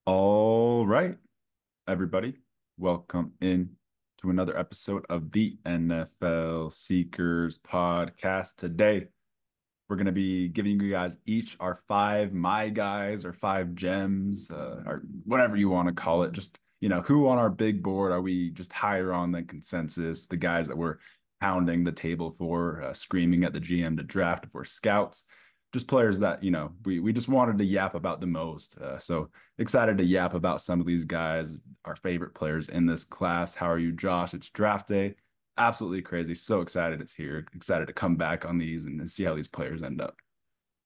All right, everybody, welcome in to another episode of the NFL Seekers podcast. Today, we're going to be giving you guys each our five my guys or five gems, or whatever you want to call it. Just, who on our big board are we just higher on than consensus? The guys that we're pounding the table for, screaming at the GM to draft for scouts. Just players that, we just wanted to yap about the most. So excited to yap about some of these guys, our favorite players in this class. How are you, Josh? It's draft day. Absolutely crazy. So excited it's here. Excited to come back on these and see how these players end up.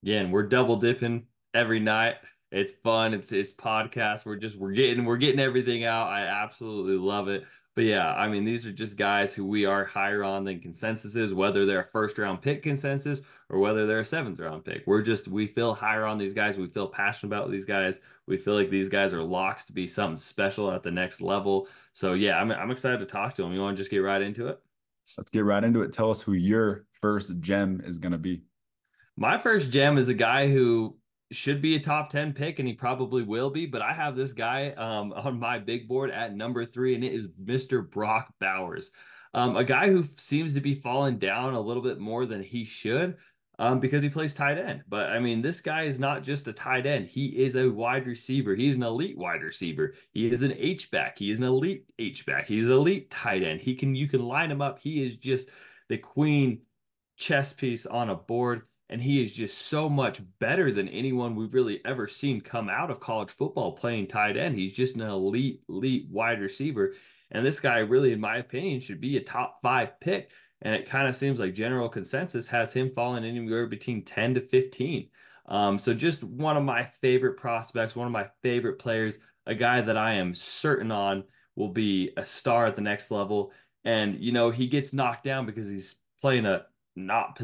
Yeah, and we're double dipping every night. It's fun. It's podcast. We're getting everything out. I absolutely love it. But yeah, I mean, these are just guys who we are higher on than consensus is, whether they're a first round pick consensus or whether they're a seventh round pick. We feel higher on these guys. We feel passionate about these guys. We feel like these guys are locks to be something special at the next level. So yeah, I'm excited to talk to them. You want to just get right into it? Let's get right into it. Tell us who your first gem is going to be. My first gem is a guy who should be a top 10 pick, and he probably will be, but I have this guy on my big board at number three, and it is Mr. Brock Bowers. A guy who seems to be falling down a little bit more than he should because he plays tight end. But I mean, this guy is not just a tight end, he is a wide receiver. He's an elite wide receiver. He is an H-back. He is an elite H-back. He's an elite tight end. You can line him up. He is just the queen chess piece on a board, and he is just so much better than anyone we've really ever seen come out of college football playing tight end. He's just an elite wide receiver. And this guy, really, in my opinion, should be a top five pick. And it kind of seems like general consensus has him falling anywhere between 10 to 15. So just one of my favorite prospects, one of my favorite players, a guy that I am certain on will be a star at the next level. And, he gets knocked down because he's playing a not,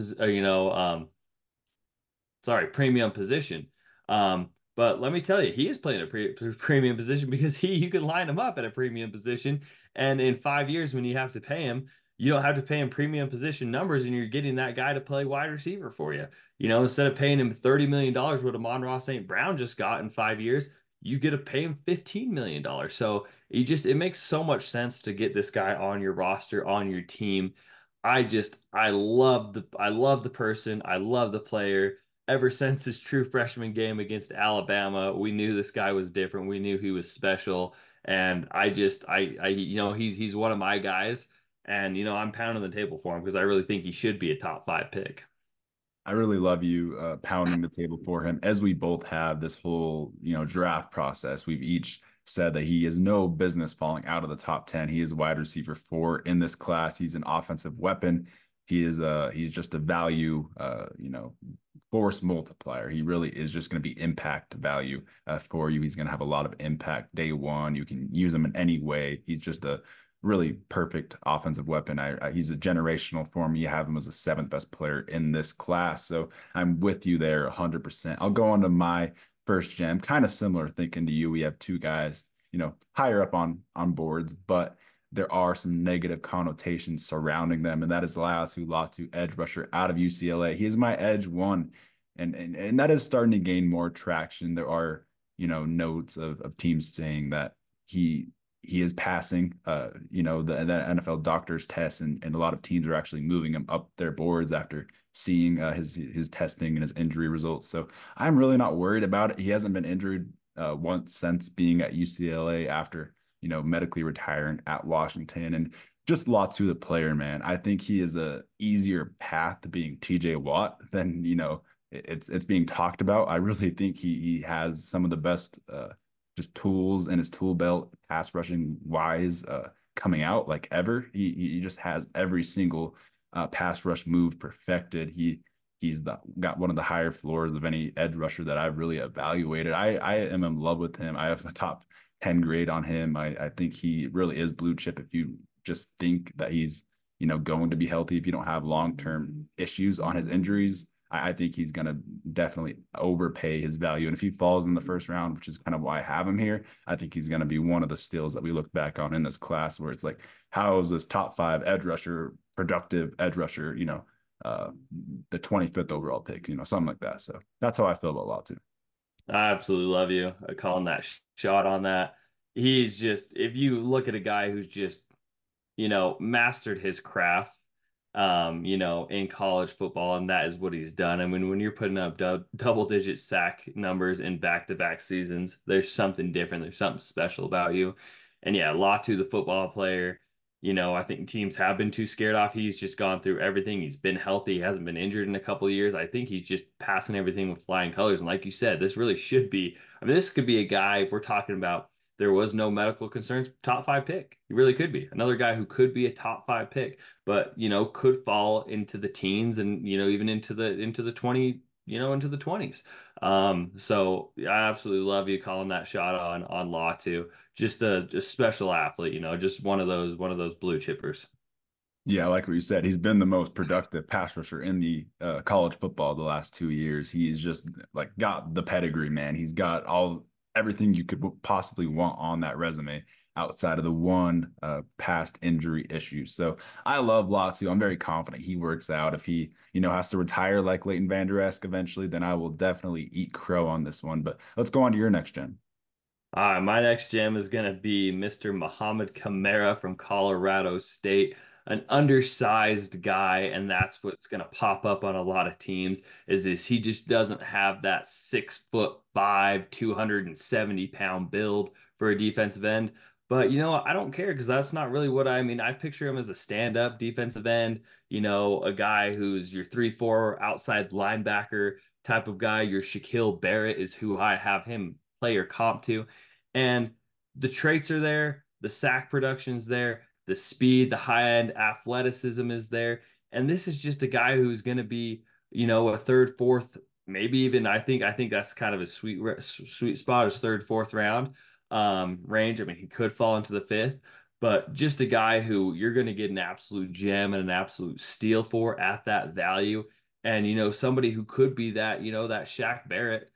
sorry, premium position. But let me tell you, he is playing a premium position because you can line him up at a premium position, and in 5 years, when you have to pay him, you don't have to pay him premium position numbers, and you're getting that guy to play wide receiver for you. Instead of paying him $30 million, what Amon-Ra St. Brown just got in 5 years, you get to pay him $15 million. So it makes so much sense to get this guy on your roster, on your team. I love the person. I love the player. Ever since his true freshman game against Alabama, we knew this guy was different. We knew he was special. And he's one of my guys. And, I'm pounding the table for him because I really think he should be a top five pick. I really love you pounding the table for him, as we both have this whole, draft process. We've each said that he has no business falling out of the top 10. He is wide receiver four in this class. He's an offensive weapon. He's just a value, force multiplier. He really is just going to be impact value for you. He's going to have a lot of impact day one. You can use him in any way. He's just a really perfect offensive weapon. He's a generational for me. You have him as the seventh best player in this class. So I'm with you there 100%. I'll go on to my first gem, kind of similar thinking to you. We have two guys, higher up on boards, but there are some negative connotations surrounding them, and that is Latu, edge rusher out of UCLA. He is my edge one, and that is starting to gain more traction. There are, notes of teams saying that he is passing the NFL doctor's test, and a lot of teams are actually moving him up their boards after seeing his testing and his injury results. So I'm really not worried about it. He hasn't been injured once since being at UCLA after medically retiring at Washington. And just Latu, the player, man, I think he is a easier path to being TJ Watt than it's being talked about. I really think he has some of the best just tools in his tool belt, pass rushing wise, coming out like ever. He just has every single pass rush move perfected. Got one of the higher floors of any edge rusher that I've really evaluated. I am in love with him. I have a top 10 grade on him. I think he really is blue chip if you just think that he's, going to be healthy, if you don't have long-term issues on his injuries. I think he's going to definitely overpay his value. And if he falls in the first round, which is kind of why I have him here, I think he's going to be one of the steals that we look back on in this class where it's like, how is this top five edge rusher, productive edge rusher, the 25th overall pick, something like that. So that's how I feel about Latu. I absolutely love you calling that shot on that. He's just, if you look at a guy who's just, mastered his craft, in college football, and that is what he's done. I mean, when you're putting up double-digit sack numbers in back-to-back seasons, there's something different. There's something special about you. And yeah, Latu, the football player, I think teams have been too scared off. He's just gone through everything. He's been healthy. He hasn't been injured in a couple of years. I think he's just passing everything with flying colors. And like you said, this really should be, I mean, this could be a guy, if we're talking about there was no medical concerns, top five pick. He really could be another guy who could be a top five pick, but could fall into the teens and even into the 20s. So I absolutely love you calling that shot on Latu. Just a special athlete, just one of those blue chippers. Yeah, I like what you said. He's been the most productive pass rusher in the college football the last 2 years. He's just like got the pedigree, man. He's got everything you could possibly want on that resume outside of the one past injury issue. So I love Latu. I'm very confident he works out. If he, has to retire like Leighton Vander Esch eventually, then I will definitely eat crow on this one. But let's go on to your next gen. All right, my next gem is going to be Mr. Mohamed Kamara from Colorado State, an undersized guy, and that's what's going to pop up on a lot of teams is he just doesn't have that 6'5", 270-pound build for a defensive end. But I don't care because that's not really what I mean. I picture him as a stand-up defensive end, a guy who's your 3-4 outside linebacker type of guy. Your Shaquille Barrett is who I have him player comp to. And the traits are there, the sack production's there, the speed, the high end athleticism is there. And this is just a guy who's going to be, a third, fourth, maybe even I think that's kind of a sweet spot, his third, fourth round range. I mean, he could fall into the fifth, but just a guy who you're going to get an absolute gem and an absolute steal for at that value. And somebody who could be that, that Shaq Barrett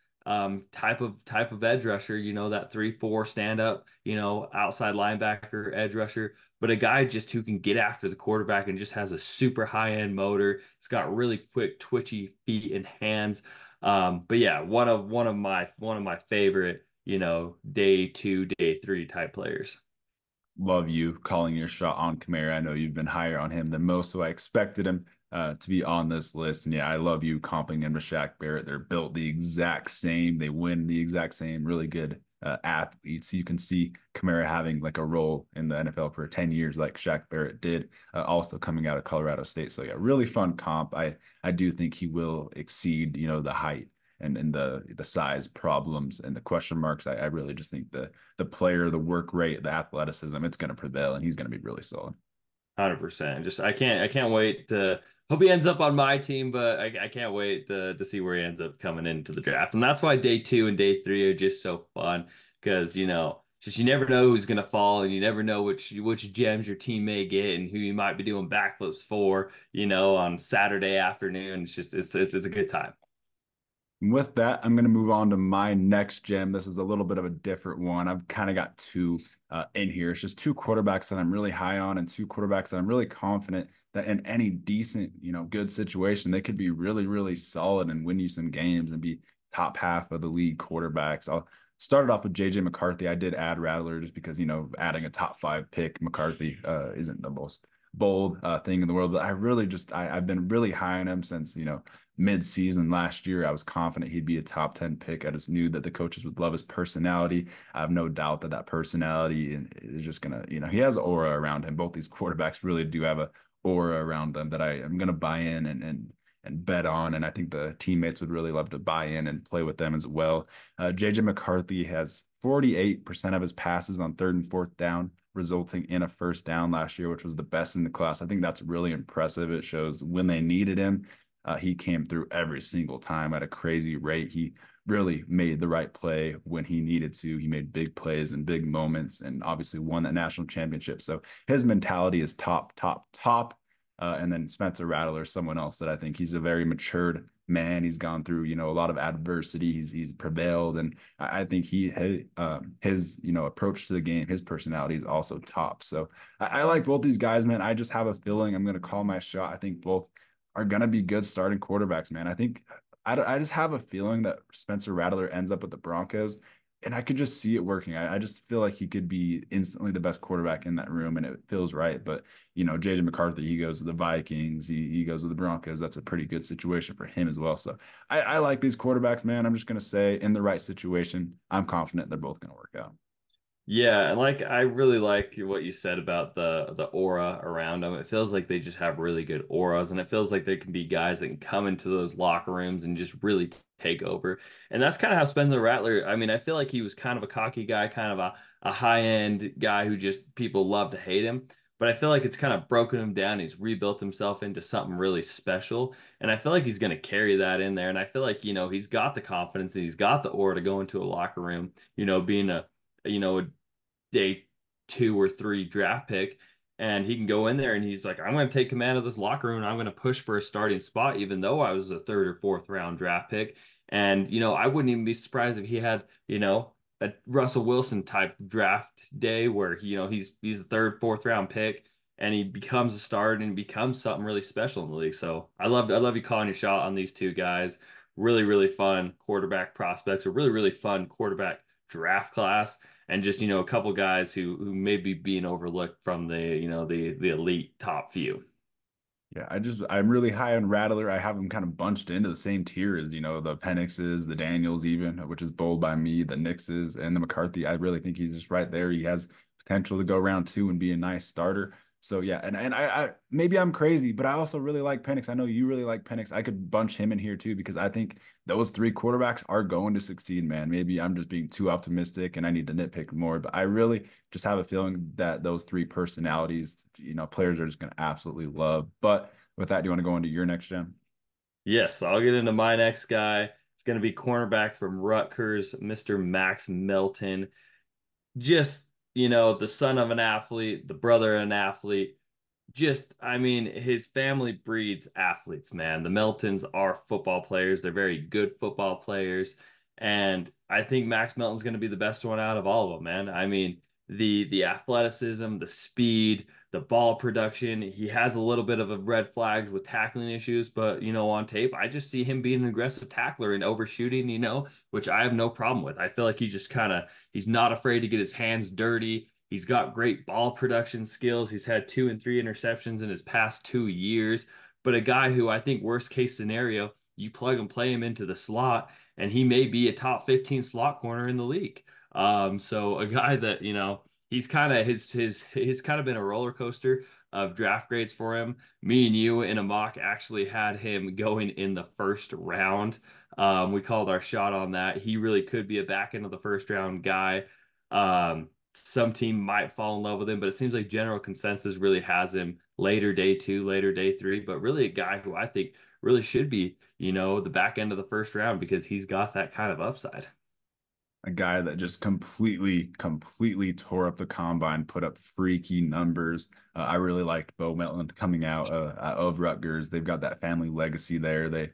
type of edge rusher, that 3-4 stand up, outside linebacker edge rusher, but a guy just who can get after the quarterback and just has a super high end motor. It's got really quick, twitchy feet and hands. But yeah, one of my favorite, day two, day three type players. Love you calling your shot on Kamara. I know you've been higher on him than most, so I expected him to be on this list. And yeah, I love you comping him to Shaq Barrett. They're built the exact same. They win the exact same. Really good athletes. You can see Kamara having like a role in the NFL for 10 years, like Shaq Barrett did, also coming out of Colorado State. So yeah, really fun comp. I do think he will exceed, the height and the size problems and the question marks. I really just think the player, the work rate, the athleticism, it's going to prevail, and he's going to be really solid. 100%. Just I can't wait to hope he ends up on my team, but I can't wait to see where he ends up coming into the draft. And that's why day two and day three are just so fun because just you never know who's gonna fall and you never know which gems your team may get and who you might be doing backflips for, on Saturday afternoon. It's a good time. And with that, I'm going to move on to my next gem. This is a little bit of a different one. I've kind of got two in here. It's just two quarterbacks that I'm really high on and two quarterbacks that I'm really confident that in any decent, good situation, they could be really, really solid and win you some games and be top half of the league quarterbacks. I'll start it off with JJ McCarthy. I did add Rattler just because, adding a top five pick, McCarthy isn't the most bold thing in the world, but I really I've been really high on him since, mid-season last year. I was confident he'd be a top 10 pick. I just knew that the coaches would love his personality. I have no doubt that personality is just gonna, he has aura around him. Both these quarterbacks really do have a aura around them that I am gonna buy in and bet on. And I think the teammates would really love to buy in and play with them as well. JJ McCarthy has 48% of his passes on third and fourth down, resulting in a first down last year, which was the best in the class. I think that's really impressive. It shows when they needed him, he came through every single time at a crazy rate. He really made the right play when he needed to. He made big plays and big moments and obviously won that national championship. So his mentality is top, top, top. And then Spencer Rattler, someone else that I think he's a very matured man. He's gone through, a lot of adversity. He's prevailed, and I think his approach to the game, his personality is also top. So I like both these guys, man. I just have a feeling I'm going to call my shot. I think both are going to be good starting quarterbacks, man. I think I just have a feeling that Spencer Rattler ends up with the Broncos, and I could just see it working. I just feel like he could be instantly the best quarterback in that room, and it feels right. But JJ McCarthy, he goes to the Vikings, he goes to the Broncos. That's a pretty good situation for him as well. So I like these quarterbacks, man. I'm just gonna say in the right situation, I'm confident they're both gonna work out. Yeah, and like I really like what you said about the aura around them. It feels like they just have really good auras, and it feels like there can be guys that can come into those locker rooms and just really take over. And that's kind of how Spencer Rattler, I mean, I feel like he was kind of a cocky guy, kind of a high-end guy who just people love to hate him. But I feel like it's kind of broken him down. He's rebuilt himself into something really special. And I feel like he's going to carry that in there. And I feel like, he's got the confidence and he's got the aura to go into a locker room, being a day 2 or 3 draft pick, and he can go in there and he's like, I'm going to take command of this locker room and I'm going to push for a starting spot, even though I was a third or fourth round draft pick. And I wouldn't even be surprised if he had a Russell Wilson type draft day where he's a third, fourth round pick. And he becomes a starter and becomes something really special in the league. So I love you calling your shot on these two guys. Really, really fun quarterback prospects, a really, really fun quarterback draft class, and just a couple guys who may be being overlooked from the elite top few. Yeah, I'm really high on Rattler. I have him kind of bunched into the same tier as, the Penixes, the Daniels even, which is bold by me, the Nixes and the McCarthy. I really think he's just right there. He has potential to go round 2 and be a nice starter. So yeah, and I maybe I'm crazy, but I also really like Penix. I know you really like Penix. I could bunch him in here too because I think those 3 quarterbacks are going to succeed, man. Maybe I'm just being too optimistic and I need to nitpick more, but I really just have a feeling that those 3 personalities, players are just going to absolutely love. But with that, do you want to go into your next gem? Yes, I'll get into my next guy. It's going to be cornerback from Rutgers, Mr. Max Melton. Just, the son of an athlete, the brother of an athlete. Just, I mean, his family breeds athletes, man. The Meltons are football players. They're very good football players. And I think Max Melton's going to be the best one out of all of them, man. I mean, the athleticism, the speed, the ball production. He has a little bit of a red flags with tackling issues, but on tape, I just see him being an aggressive tackler and overshooting, which I have no problem with. I feel like he's not afraid to get his hands dirty. He's got great ball production skills. He's had 2 and 3 interceptions in his past 2 years. But a guy who I think worst case scenario, you plug and play him into the slot, and he may be a top 15 slot corner in the league. So a guy that, he's kind of his kind of been a roller coaster of draft grades for him. Me and you in a mock actually had him going in the first round. We called our shot on that. He really could be a back end of the first round guy. Some team might fall in love with him, but it seems like general consensus really has him later day 2, later day 3, but really a guy who I think really should be, the back end of the first round because he's got that kind of upside. A guy that just completely tore up the combine, put up freaky numbers. I really liked Bo Melton coming out of Rutgers. They've got that family legacy there. They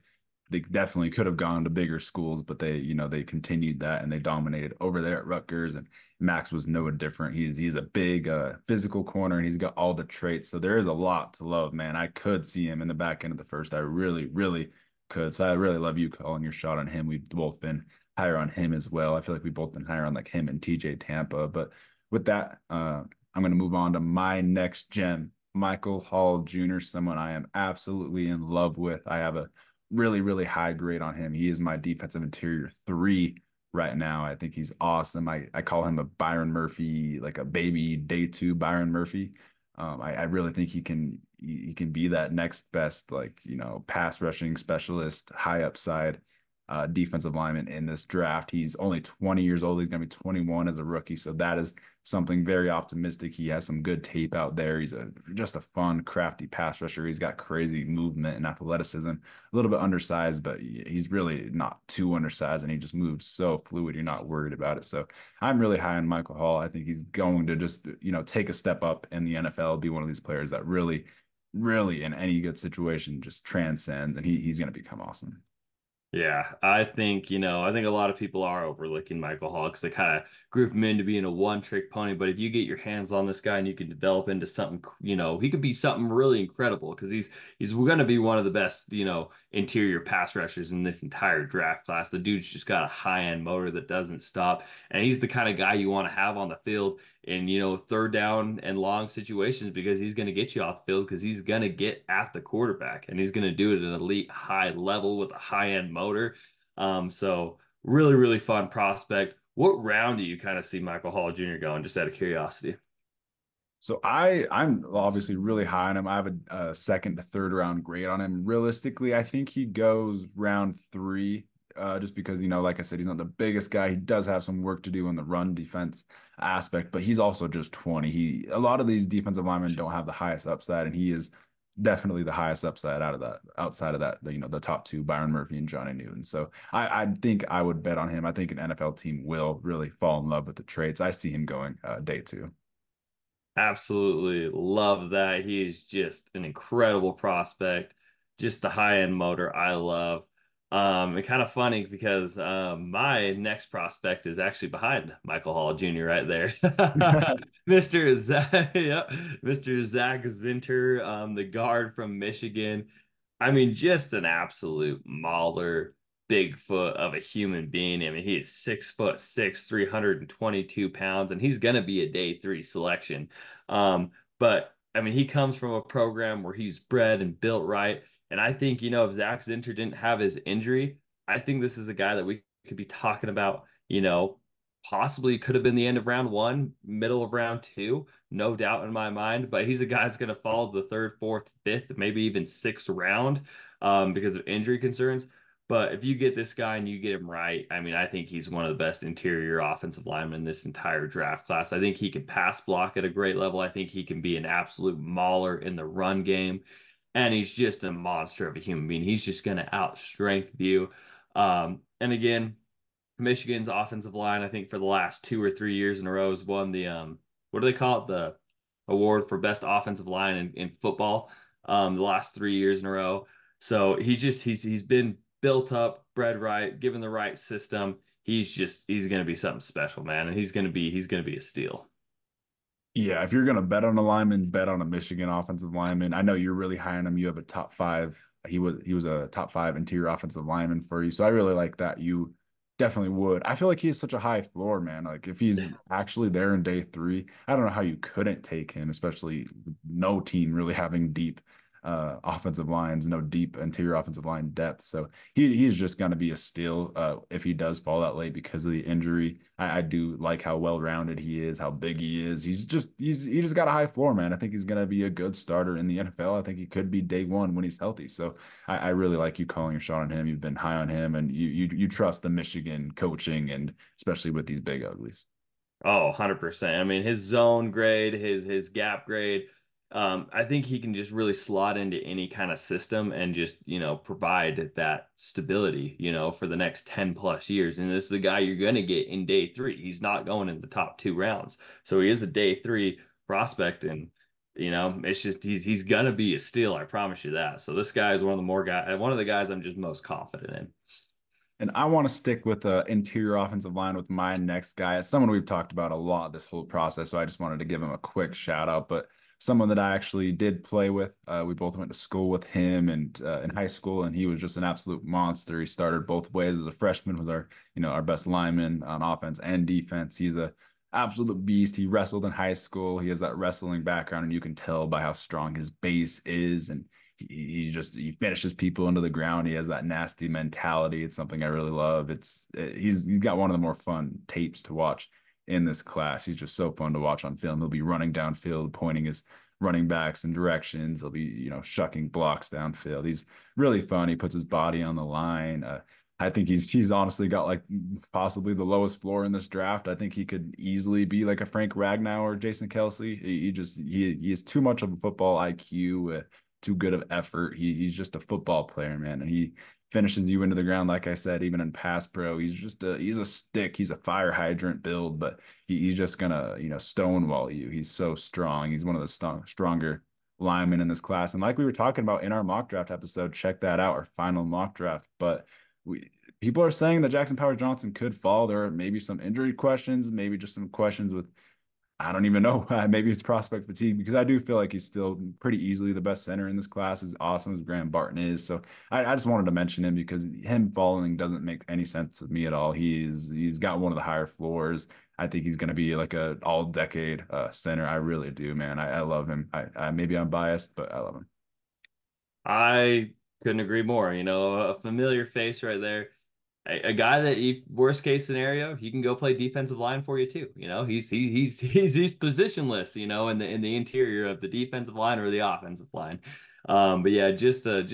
definitely could have gone to bigger schools, but they continued that and they dominated over there at Rutgers. And Max was no different. He's a big physical corner and he's got all the traits. So there is a lot to love, man. I could see him in the back end of the first. I really could. So I really love you calling your shot on him. We've both been higher on him as well. I feel like we've both been higher on like him and TJ Tampa. But with that, I'm going to move on to my next gem, Michael Hall Jr., someone I am absolutely in love with. I have a really high grade on him. He is my defensive interior 3 right now. I think he's awesome. I call him a Byron Murphy, like a baby day 2 Byron Murphy. I really think he can be that next best, like, pass rushing specialist, high upside defensive lineman in this draft. He's only 20 years old. He's going to be 21 as a rookie. So that is something very optimistic. He has some good tape out there. He's just a fun, crafty pass rusher. He's got crazy movement and athleticism. A little bit undersized, but he's really not too undersized, and he just moves so fluid. You're not worried about it. So I'm really high on Michael Hall. I think he's going to just, take a step up in the NFL, be one of these players that really in any good situation just transcends, and he's going to become awesome. Yeah, I think a lot of people are overlooking Michael Hall because they kind of group him into being a one-trick pony. But if you get your hands on this guy and you can develop into something, he could be something really incredible because he's going to be one of the best, interior pass rushers in this entire draft class. The dude's just got a high-end motor that doesn't stop, and he's the kind of guy you want to have on the field in, third down and long situations because he's going to get you off the field because he's going to get at the quarterback and he's going to do it at an elite high level with a high-end motor. So really, really fun prospect. What round do you kind of see Michael Hall Jr. going, just out of curiosity? So I'm obviously really high on him. I have a second to third round grade on him. Realistically, I think he goes round three, just because like I said, he's not the biggest guy. He does have some work to do in the run defense aspect, but he's also just 20. A lot of these defensive linemen don't have the highest upside, and he is definitely the highest upside outside of that, the top two, Byron Murphy and Johnny Newton. So I think I would bet on him. I think an NFL team will really fall in love with the traits. I see him going day two. Absolutely love that. He is just an incredible prospect. Just the high-end motor I love. And kind of funny because my next prospect is actually behind Michael Hall Jr. right there. Mr. Zach, yep, Mr. Zak Winter, the guard from Michigan. I mean, just an absolute mauler, Bigfoot of a human being. I mean, he is 6'6", 322 pounds, and he's gonna be a day three selection. But I mean, he comes from a program where he's bred and built right. And I think, if Zak Zinter didn't have his injury, I think this is a guy that we could be talking about, possibly could have been the end of round one, middle of round two, no doubt in my mind. But he's a guy that's going to fall the third, fourth, fifth, maybe even sixth round because of injury concerns. But if you get this guy and you get him right, I mean, I think he's one of the best interior offensive linemen in this entire draft class. I think he can pass block at a great level. I think he can be an absolute mauler in the run game. And he's just a monster of a human being. He's just going to outstrength you. And again, Michigan's offensive line, I think for the last 2 or 3 years in a row, has won the what do they call it? The award for best offensive line in football. The last 3 years in a row. So he's been built up, bred right, given the right system. He's gonna be something special, man, and he's gonna be a steal. Yeah, if you're gonna bet on a lineman, bet on a Michigan offensive lineman. I know you're really high on him. You have a top five. He was a top five interior offensive lineman for you. So I really like that. You definitely would. I feel like he has such a high floor, man. Like if he's actually there in day three, I don't know how you couldn't take him, especially with no team really having deep offensive lines, no deep interior offensive line depth. So he's just going to be a steal if he does fall that late because of the injury. I do like how well rounded he is, how big he is. He just got a high floor, man. I think he's going to be a good starter in the NFL. I think he could be day one when he's healthy. So I really like you calling your shot on him. You've been high on him, and you trust the Michigan coaching, and especially with these big uglies. Oh, 100%. I mean, his zone grade, his gap grade, I think he can just really slot into any kind of system and just, provide that stability, for the next 10 plus years. And this is a guy you're going to get in day three. He's not going in the top 2 rounds. So he is a day three prospect. And, it's just he's gonna be a steal, I promise you that. So this guy is one of the guys I'm just most confident in. And I want to stick with the interior offensive line with my next guy. It's someone we've talked about a lot this whole process, so I just wanted to give him a quick shout out. But someone that I actually did play with, we both went to school with him and in high school, and he was just an absolute monster. He started both ways as a freshman, was our best lineman on offense and defense. He's a absolute beast. He wrestled in high school. He has that wrestling background, and you can tell by how strong his base is. And he finishes people into the ground. He has that nasty mentality. It's something I really love. He's got one of the more fun tapes to watch in this class. He's just so fun to watch on film. He'll be running downfield, pointing his running backs in directions. He'll be, shucking blocks downfield. He's really fun. He puts his body on the line. I think he's honestly got like possibly the lowest floor in this draft. I think he could easily be like a Frank Ragnow or Jason Kelsey. He is too much of a football IQ, too good of effort. He's just a football player, man, and he finishes you into the ground. Like I said, even in pass pro, he's a stick. He's a fire hydrant build, but he's just gonna stonewall you. He's so strong. He's one of the stronger linemen in this class. And like we were talking about in our mock draft episode, check that out, our final mock draft. But people are saying that Jackson Powers Johnson could fall. There are maybe some injury questions, maybe just some questions with I don't even know. Maybe it's prospect fatigue because I do feel like he's still pretty easily the best center in this class, as awesome as Graham Barton is. So I just wanted to mention him because him falling doesn't make any sense to me at all. He's got one of the higher floors. I think he's going to be like a all decade center. I really do, man. I love him. I maybe I'm biased, but I love him. I couldn't agree more. A familiar face right there. A guy that, worst case scenario, he can go play defensive line for you too. He's positionless. In the interior of the defensive line or the offensive line. But yeah, just a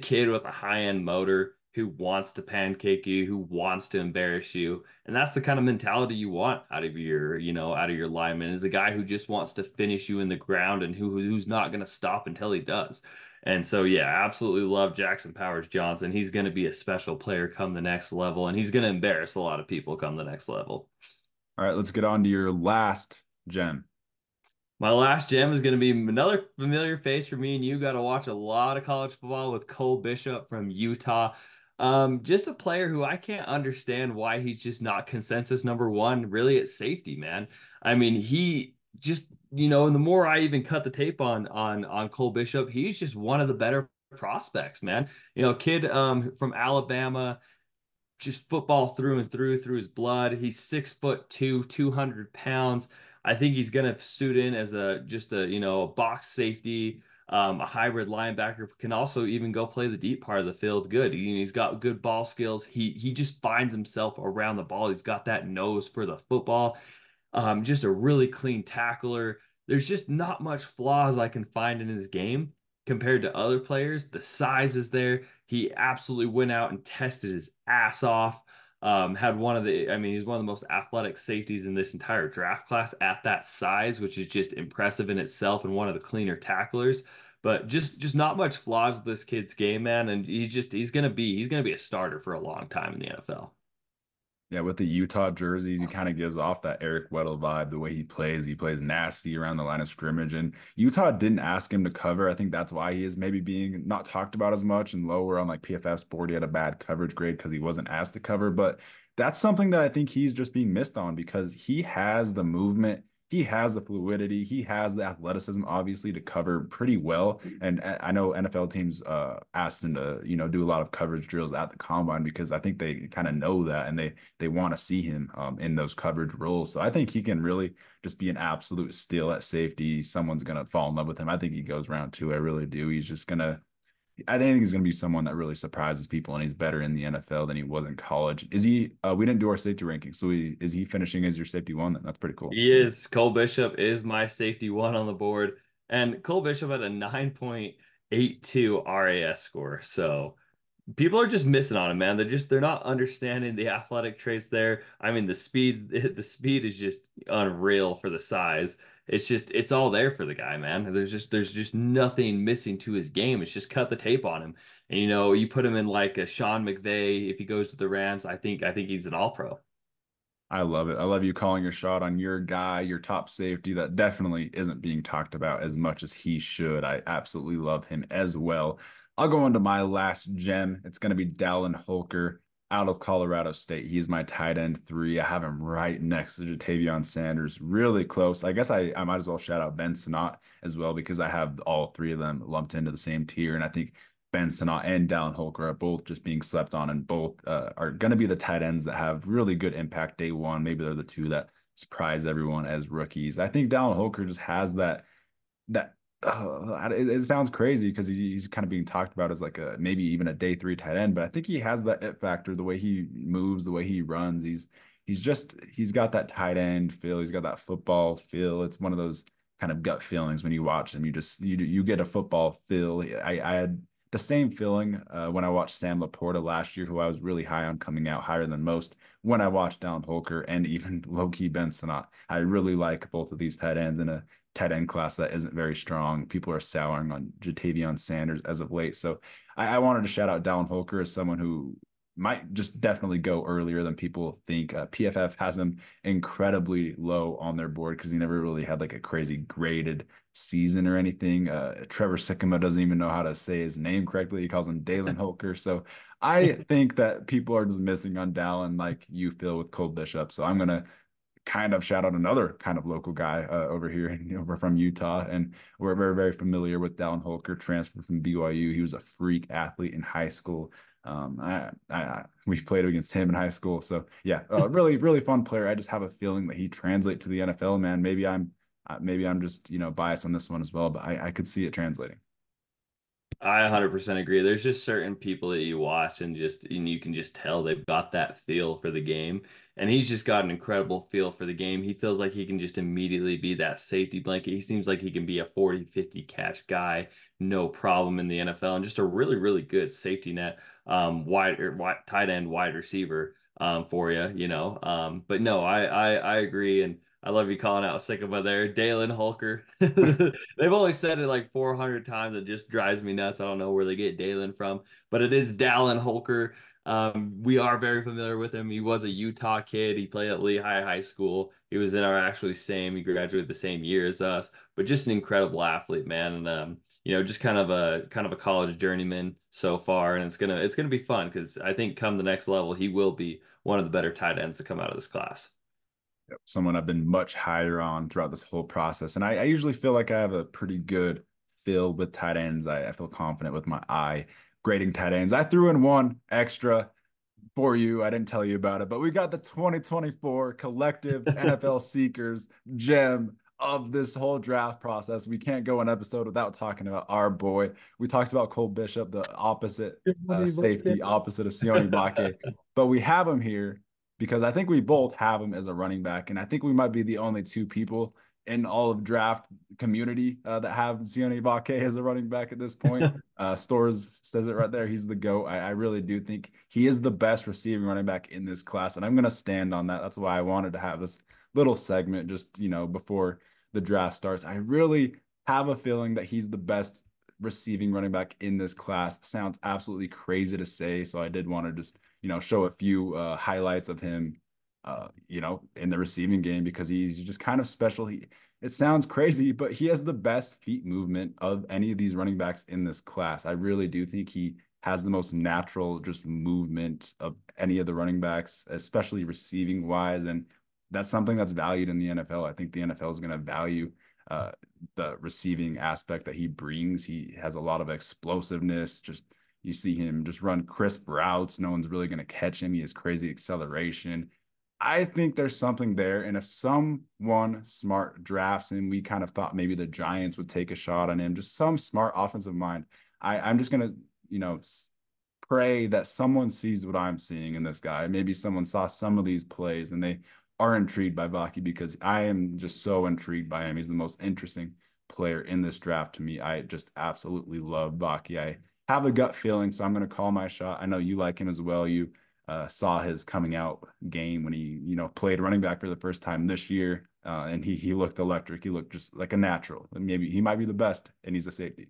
kid with a high end motor who wants to pancake you, who wants to embarrass you, and that's the kind of mentality you want out of your lineman, is a guy who just wants to finish you in the ground and who's not going to stop until he does. And so, yeah, absolutely love Jackson Powers Johnson. He's going to be a special player come the next level, and he's going to embarrass a lot of people come the next level. All right, let's get on to your last gem. My last gem is going to be another familiar face for me and you. Got to watch a lot of college football with Cole Bishop from Utah. Just a player who I can't understand why he's just not consensus number one, really at safety, man. I mean, he just, and the more I even cut the tape on Cole Bishop, he's just one of the better prospects, man. Kid from Alabama, just football through and through his blood. He's 6'2", 200 pounds. I think he's gonna suit in as a box safety, a hybrid linebacker. Can also even go play the deep part of the field. Good. He's got good ball skills. He just finds himself around the ball. He's got that nose for the football. Just a really clean tackler. There's just not much flaws I can find in his game compared to other players. The size is there. He absolutely went out and tested his ass off. He's one of the most athletic safeties in this entire draft class at that size, which is just impressive in itself, and one of the cleaner tacklers. But just not much flaws with this kid's game, man. And he's gonna be a starter for a long time in the NFL. Yeah, with the Utah jerseys, he kind of gives off that Eric Weddle vibe, the way he plays. He plays nasty around the line of scrimmage. And Utah didn't ask him to cover. I think that's why he is maybe being not talked about as much and lower on like PFF's board. He had a bad coverage grade because he wasn't asked to cover. But that's something that I think he's just being missed on because he has the movement. He has the fluidity. He has the athleticism, obviously, to cover pretty well. And I know NFL teams asked him to, do a lot of coverage drills at the combine because I think they kind of know that and they want to see him in those coverage roles. So I think he can really just be an absolute steal at safety. Someone's gonna fall in love with him. I think he goes round two. I really do. I think he's going to be someone that really surprises people, and he's better in the NFL than he was in college. Is he? We didn't do our safety rankings, so is he finishing as your safety one? That's pretty cool. He is. Cole Bishop is my safety one on the board. And Cole Bishop had a 9.82 RAS score. So people are just missing on him, man. They're not understanding the athletic traits there. I mean, the speed is just unreal for the size. It's all there for the guy, man. There's just nothing missing to his game. It's just cut the tape on him. And you put him in like a Sean McVay if he goes to the Rams, I think he's an all pro. I love it. I love you calling your shot on your guy, your top safety that definitely isn't being talked about as much as he should. I absolutely love him as well. I'll go on to my last gem. It's going to be Dallin Holker out of Colorado State. He's my tight end three. I have him right next to Jatavion Sanders, really close. I guess I might as well shout out Ben Sinnott as well because I have all three of them lumped into the same tier. And I think Ben Sinnott and Dallin Holker are both just being slept on, and both are going to be the tight ends that have really good impact day one. Maybe they're the two that surprise everyone as rookies. I think Dallin Holker just has that. It sounds crazy because he's kind of being talked about as like a maybe even a day three tight end, but I think he has that it factor, the way he moves, the way he runs. He's got that tight end feel. He's got that football feel. It's one of those kind of gut feelings when you watch him. You get a football feel. I had the same feeling when I watched Sam Laporta last year, who I was really high on coming out higher than most. When I watched Dallin Holker and even low-key Ben Sinnott, I really like both of these tight ends in a tight end class that isn't very strong. People are souring on Jatavion Sanders as of late. So I wanted to shout out Dallin Holker as someone who might just definitely go earlier than people think. PFF has him incredibly low on their board because he never really had like a crazy graded season or anything. Trevor Sikkema doesn't even know how to say his name correctly. He calls him Dallin Holker. So I think that people are just missing on Dallin like you feel with Cole Bishop. So I'm gonna kind of shout out another kind of local guy over here, over from Utah, and we're very, very familiar with Dallin Holker, transferred from BYU. He was a freak athlete in high school. We played against him in high school, so yeah, really, really fun player. I just have a feeling that he translates to the NFL, man. Maybe I'm just biased on this one as well, but I could see it translating. I 100% agree. There's just certain people that you watch and you can just tell they've got that feel for the game. And he's just got an incredible feel for the game. He feels like he can just immediately be that safety blanket. He seems like he can be a 40, 50 catch guy, no problem in the NFL, and just a really, really good safety net, tight end wide receiver for you, you know. But no, I agree. And I love you calling out Sycamore there. Dalen Holker. They've only said it like 400 times. It just drives me nuts. I don't know where they get Dalen from, but it is Dallin Holker. We are very familiar with him. He was a Utah kid. He played at Lehigh High School. He was in our actually same, he graduated the same year as us, but just an incredible athlete, man. And just kind of a college journeyman so far. And it's gonna be fun because I think come the next level, he will be one of the better tight ends to come out of this class. Someone I've been much higher on throughout this whole process. And I usually feel like I have a pretty good feel with tight ends. I feel confident with my eye grading tight ends. I threw in one extra for you. I didn't tell you about it, but we got the 2024 collective NFL seekers gem of this whole draft process. We can't go an episode without talking about our boy. We talked about Cole Bishop, the opposite safety, opposite of Sione Vaki, but we have him here because I think we both have him as a running back, and I think we might be the only two people in all of draft community that have Sione Vaki as a running back at this point. Stores says it right there. He's the GOAT. I really do think he is the best receiving running back in this class, and I'm going to stand on that. That's why I wanted to have this little segment just, before the draft starts. I really have a feeling that he's the best receiving running back in this class. Sounds absolutely crazy to say, so I did want to just, show a few highlights of him, in the receiving game because he's just kind of special. It sounds crazy, but he has the best feet movement of any of these running backs in this class. I really do think he has the most natural just movement of any of the running backs, especially receiving wise. And that's something that's valued in the NFL. I think the NFL is going to value uh, the receiving aspect that he brings. He has a lot of explosiveness. Just you see him just run crisp routes. No one's really going to catch him. He has crazy acceleration. I think there's something there. And if someone smart drafts him, we kind of thought maybe the Giants would take a shot on him, just some smart offensive mind. I'm just going to, pray that someone sees what I'm seeing in this guy. Maybe someone saw some of these plays and they are intrigued by Vaki because I am just so intrigued by him. He's the most interesting player in this draft to me. I just absolutely love Vaki. I have a gut feeling, so I'm going to call my shot. I know you like him as well. You saw his coming out game when he, played running back for the first time this year, and he looked electric. He looked just like a natural. And maybe he might be the best, and he's a safety.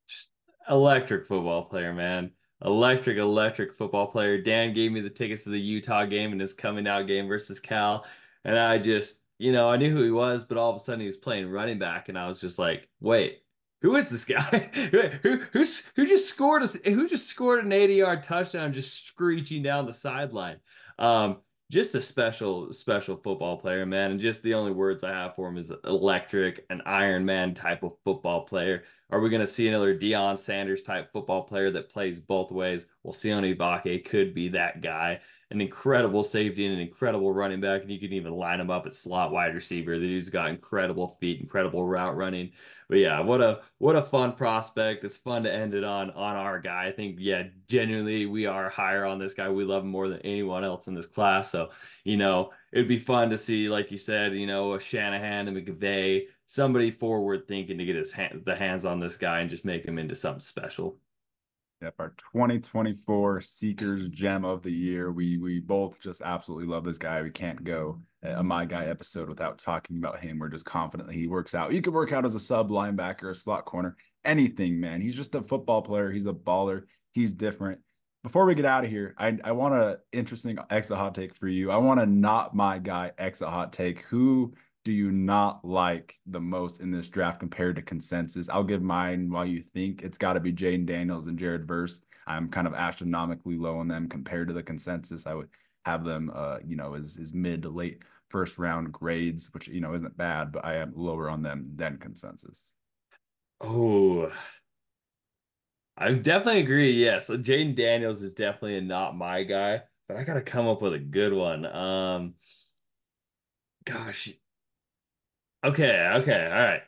Just electric football player, man. Electric football player. Dan gave me the tickets to the Utah game and his coming out game versus Cal. And I just, I knew who he was, but all of a sudden he was playing running back, and I was just like, wait, who is this guy? Who just scored an 80-yard touchdown just screeching down the sideline? Just a special football player, man. And just the only words I have for him is electric, an Iron Man type of football player. Are we going to see another Deion Sanders type football player that plays both ways? Well, Sione Vake could be that guy. An incredible safety and an incredible running back, and you can even line him up at slot wide receiver. The dude's got incredible feet, incredible route running. But yeah, what a fun prospect. It's fun to end it on our guy. I think, yeah, genuinely we are higher on this guy. We love him more than anyone else in this class. So, it'd be fun to see, like you said, a Shanahan and McVay, somebody forward thinking to get the hands on this guy and just make him into something special. Yep, our 2024 Seekers Gem of the Year. We both just absolutely love this guy. We can't go a My Guy episode without talking about him. We're just confident that he works out. You could work out as a sub linebacker, a slot corner, anything, man. He's just a football player. He's a baller. He's different. before we get out of here, I want a interesting exit hot take for you. I want a not my guy exit hot take. Who do you not like the most in this draft compared to consensus? I'll give mine while you think. It's got to be Jaden Daniels and Jared Verse. I'm kind of astronomically low on them compared to the consensus. I would have them, as mid to late first round grades, which isn't bad, but I am lower on them than consensus. Oh, I definitely agree. Yes, Jaden Daniels is definitely not my guy, but I gotta come up with a good one. Gosh, okay, okay, all right.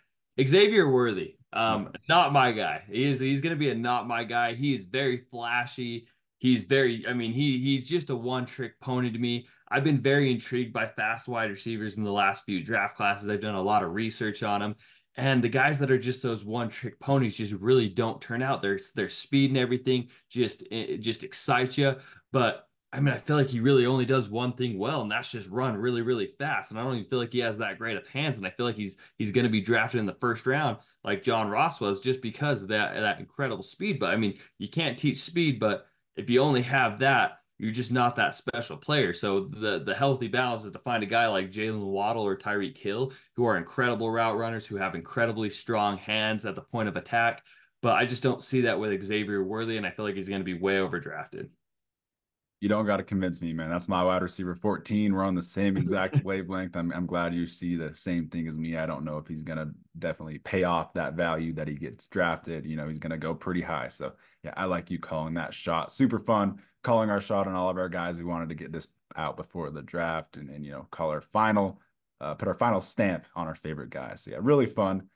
Xavier Worthy, not my guy. He's gonna be a not my guy. He is very flashy. I mean, he's just a one-trick pony to me. I've been very intrigued by fast wide receivers in the last few draft classes. I've done a lot of research on them. And the guys that are just those one-trick ponies just really don't turn out. Their speed and everything just excites you. But I mean, I feel like he really only does one thing well, and that's just run really, really fast. And I don't even feel like he has that great of hands. And I feel like he's going to be drafted in the first round, like John Ross was, just because of that incredible speed. But I mean, you can't teach speed, but if you only have that, you're just not that special player. So the healthy balance is to find a guy like Jalen Waddle or Tyreek Hill, who are incredible route runners, who have incredibly strong hands at the point of attack. But I just don't see that with Xavier Worthy, and I feel like he's going to be way overdrafted. You don't got to convince me, man. That's my wide receiver 14. We're on the same exact wavelength. I'm glad you see the same thing as me. I don't know if he's going to definitely pay off that value that he gets drafted. He's going to go pretty high. So, yeah, I like you calling that shot. Super fun calling our shot on all of our guys. We wanted to get this out before the draft and call our final, put our final stamp on our favorite guys. So, yeah, really fun.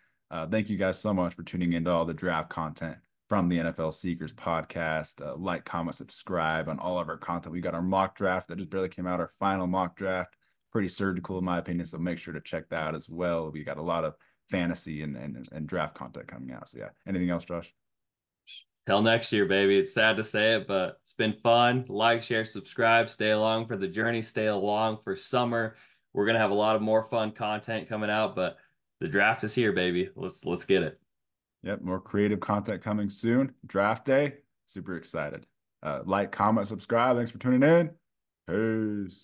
Thank you guys so much for tuning into all the draft content from the NFL Seekers podcast. Like, comment, subscribe on all of our content. We got our mock draft that just barely came out, our final mock draft. Pretty surgical, in my opinion. So make sure to check that out as well. We got a lot of fantasy and draft content coming out. So, yeah. Anything else, Josh? Till next year, baby. It's sad to say it, but it's been fun. Like, share, subscribe. Stay along for the journey. Stay along for summer. We're gonna have a lot of more fun content coming out, but the draft is here, baby. Let's get it. Yep. More creative content coming soon. Draft day. Super excited. Like, comment, subscribe. Thanks for tuning in. Peace.